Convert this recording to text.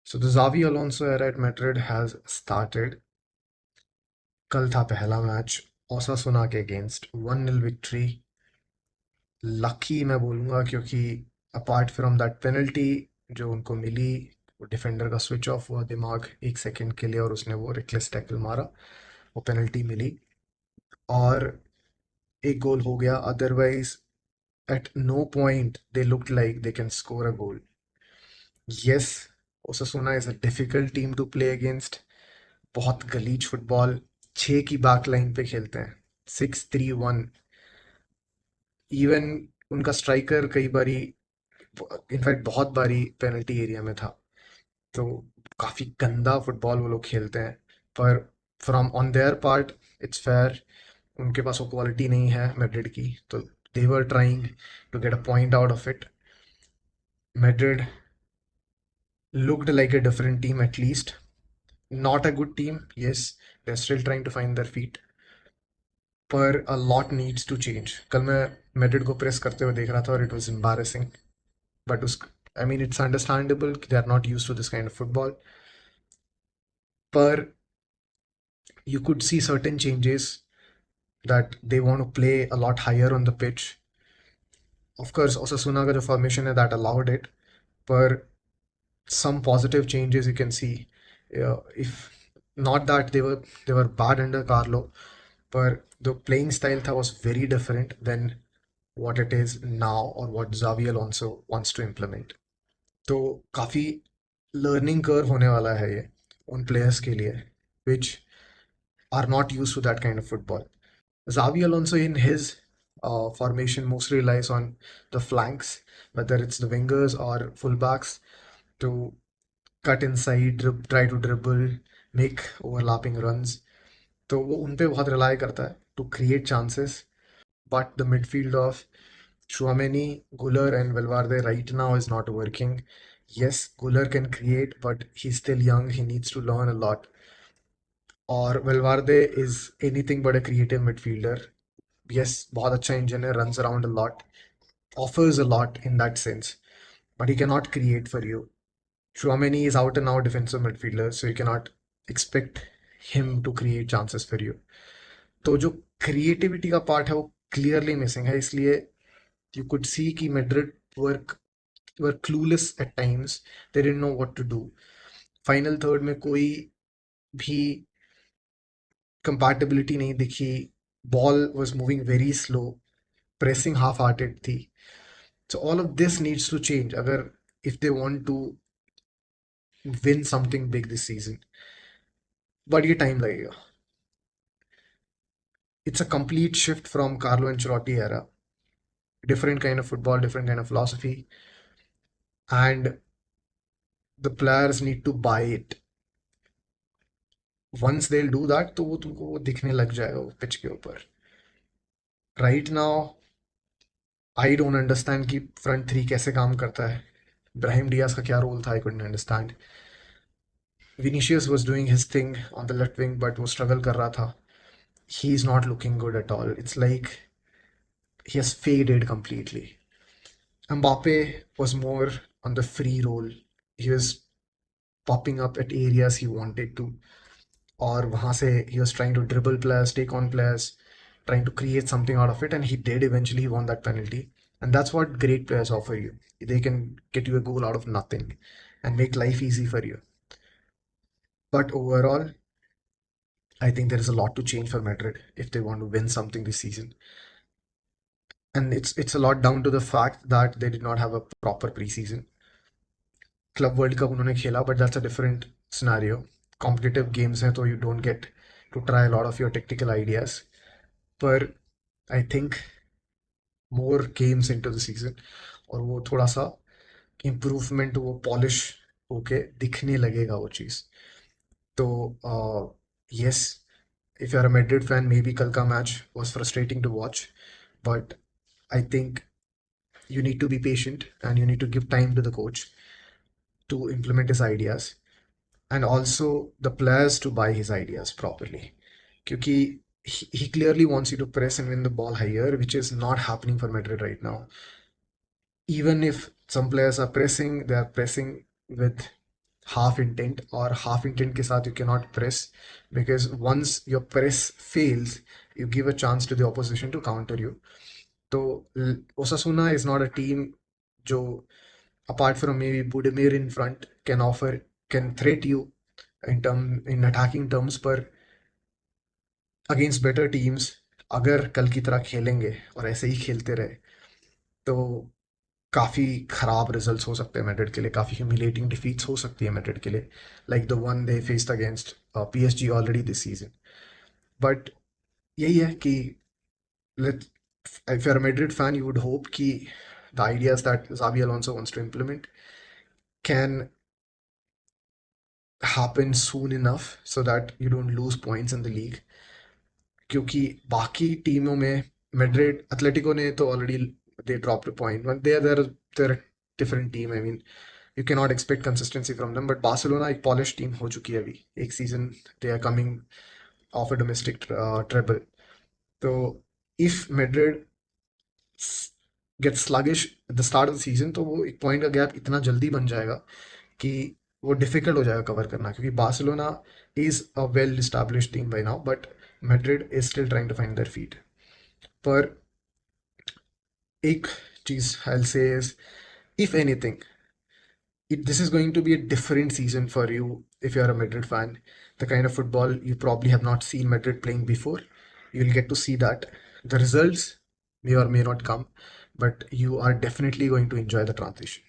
So the Xavi Alonso era at Madrid has started. कल था पहला मैच ओसासुना के अगेंस्ट 1-0 विक्ट्री. लकी मैं बोलूँगा क्योंकि अपार्ट फ्रॉम दैट पेनल्टी जो उनको मिली, वो डिफेंडर का स्विच ऑफ हुआ दिमाग एक सेकंड के लिए और उसने वो रिकलेस टैकल मारा, वो पेनल्टी मिली और एक गोल हो गया. Otherwise at no point they looked like they can score a goal. Yes, Osasuna is a difficult team to play against. बहुत गलीज फुटबॉल, 6 की बैक लाइन पे खेलते हैं, 6-3-1. इवन उनका स्ट्राइकर कई बारी, इनफैक्ट बहुत बारी पेनल्टी एरिया में था. तो काफ़ी गंदा फुटबॉल वो लोग खेलते हैं. पर from on their part it's fair. उनके पास वो क्वालिटी नहीं है मैड्रिड की, तो they were trying to get a point out of it. Madrid looked like a different team at least. Not a good team, yes. They're still trying to find their feet. पर a lot needs to change. कल मैं Madrid को press करते हुए देख रहा था और it was embarrassing. But I mean, it's understandable. They are not used to this kind of football. पर you could see certain changes that they want to play a lot higher on the pitch. Of course, Osasuna का जो formation है that allowed it. पर some positive changes you can see. If not that they were bad under Carlo, but the playing style was very different than what it is now or what Xavi Alonso wants to implement. तो काफ़ी learning curve होने वाला है ये उन players के लिए which are not used to that kind of football. Xavi Alonso in his formation mostly relies on the flanks, whether it's the wingers or fullbacks, to cut inside, try to dribble, make overlapping runs. तो वो उन पे बहुत rely करता है to create chances. But the midfield of Chouameni, Guller and Valverde right now is not working. Yes, Guller can create, but he's still young. He needs to learn a lot. Or Valverde is anything but a creative midfielder. Yes, बहुत अच्छा engine है, runs around a lot, offers a lot in that sense, but he cannot create for you. Chouameni is out and out defensive midfielder, so you cannot expect him to create chances for you. तो जो creativity का part है वो clearly missing है, इसलिए you could see कि Madrid were clueless at times. They didn't know what to do. Final third में कोई भी compatibility नहीं दिखी. Ball was moving very slow. Pressing half-hearted थी. So all of this needs to change अगर if they want to win something big this season. But ये time लगेगा. It's a complete shift from Carlo Ancelotti era. Different kind of football, different kind of philosophy, and the players need to buy it. Once they'll do that, तो वो तुमको वो दिखने लग जाएगा वो पिच के ऊपर. Right now, I don't understand कि front three कैसे काम करता है. Brahim Diaz का क्या रोल था, I couldn't understand. Vinicius was doing his thing on the left wing, but वो struggle कर रहा था. He's not looking good at all. It's like he has faded completely. Mbappe was more on the free role. He was popping up at areas he wanted to. और वहाँ से he was trying to dribble players, take on players, trying to create something out of it, and he did. Eventually, he won that penalty. And that's what great players offer you. They can get you a goal out of nothing and make life easy for you. But overall, I think there is a lot to change for Madrid if they want to win something this season. And it's a lot down to the fact that they did not have a proper preseason. Club World Cup उन्होंने खेला, but that's a different scenario. Competitive games हैं तो you don't get to try a lot of your tactical ideas. पर I think more games into the season और वो थोड़ा सा improvement, वो polish होके दिखने लगेगा वो चीज़. तो yes, if you're a Madrid fan, maybe कल का match was frustrating to watch, but I think you need to be patient and you need to give time to the coach to implement his ideas, and also the players to buy his ideas properly. Because he clearly wants you to press and win the ball higher, which is not happening for Madrid right now. Even if some players are pressing, they are pressing with half intent, और half intent के साथ you cannot press, because once your press fails you give a chance to the opposition to counter you. तो Osasuna is not a team जो apart from maybe Budimir in front can threat you in attacking terms, पर against better teams अगर कल की तरह खेलेंगे और ऐसे ही खेलते रहे तो काफ़ी ख़राब रिजल्ट्स हो सकते हैं मैड्रिड के लिए, काफ़ी ह्यूमिलेटिंग डिफीट्स हो सकती है मैड्रिड के लिए, like the one they faced against PSG already this season. But यही है कि late if you're a Madrid fan, you would hope कि the ideas that Xabi Alonso wants to implement can happen soon enough so that you don't lose points in the league. क्योंकि बाकी टीमों में Madrid Atletico ने तो already they dropped a point, but they're different team. I mean you can not expect consistency from them, but Barcelona एक polish team हो चुकी है अभी एक season. They are coming off a domestic treble. तो if Madrid get sluggish at the start of the season तो वो एक पॉइंट का गैप इतना जल्दी बन जाएगा कि वो डिफिकल्ट हो जाएगा कवर करना, क्योंकि Barcelona is a well established team by now, but Madrid is still trying to find their feet. पर एक चीज I will say is, if anything, this is going to be a different season for you if you're a Madrid fan. The kind of football you probably have not seen Madrid playing before. You'll get to see that. The results may or may not come, but you are definitely going to enjoy the transition.